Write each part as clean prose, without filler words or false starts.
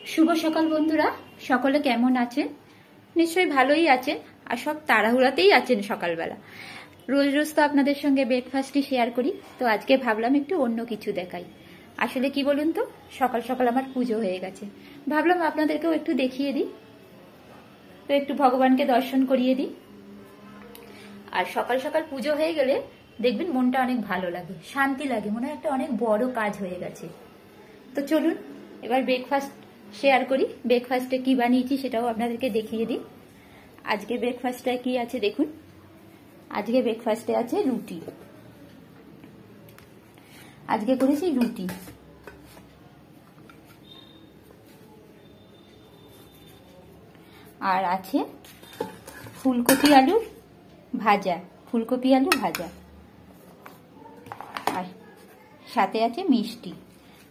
শুভ সকাল বন্ধুরা, সকলে কেমন আছেন? নিশ্চয়ই ভালোই আছেন আর সব তাড়াহুড়াতেই আছেন সকালবেলা। রোজ রোজ তো আপনাদের সঙ্গে ব্রেকফাস্টই শেয়ার করি, তো আজকে ভাবলাম একটু অন্য কিছু দেখাই। আসলে কি বলুন তো, সকাল সকাল আমার পুজো হয়ে গেছে, ভাবলাম আপনাদেরকেও একটু দেখিয়ে দিই, তো একটু ভগবানকে দর্শন করিয়ে দিই। আর সকাল সকাল পুজো হয়ে গেলে দেখবেন মনটা অনেক ভালো লাগে, শান্তি লাগে, মনে হয় একটা অনেক বড় কাজ হয়ে গেছে। তো চলুন এবার ব্রেকফাস্ট শেয়ার করি। ব্রেকফাস্টে কি বানিয়েছি সেটাও আপনাদেরকে দেখিয়ে দিই। আজকে ব্রেকফাস্টে কি আছে দেখুন। আজকে ব্রেকফাস্টে আছে রুটি, আজকে করেছি রুটি। আর আছে ফুলকপি আলু ভাজা, ফুলকপি আলু ভাজা। আর সাথে আছে মিষ্টি।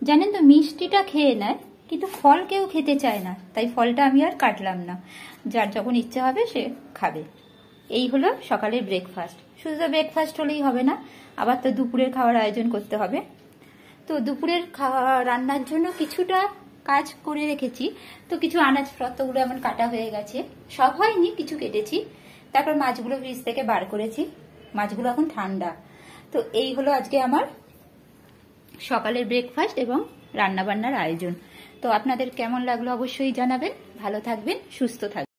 জানেন তো, মিষ্টিটা খেয়ে নেয় কিন্তু ফল কেউ খেতে চায় না, তাই ফলটা আমি আর কাটলাম না, যার যখন ইচ্ছা হবে সে খাবে। এই হলো সকালের ব্রেকফাস্ট। শুধু তো ব্রেকফাস্ট হলেই হবে না, আবার তো দুপুরের খাওয়ার আয়োজন করতে হবে। তো দুপুরের রান্নার জন্য কিছুটা কাজ করে রেখেছি। তো কিছু আনাজপত্রগুলো এমন কাটা হয়ে গেছে, সব হয়নি, কিছু কেটেছি। তারপর মাছগুলো ফ্রিজ থেকে বার করেছি, মাছগুলো এখন ঠান্ডা। তো এই হলো আজকে আমার সকালের ব্রেকফাস্ট এবং রান্নাবান্নার আয়োজন। তো আপনাদের কেমন লাগলো অবশ্যই জানাবেন। ভালো থাকবেন, সুস্থ থাকবেন।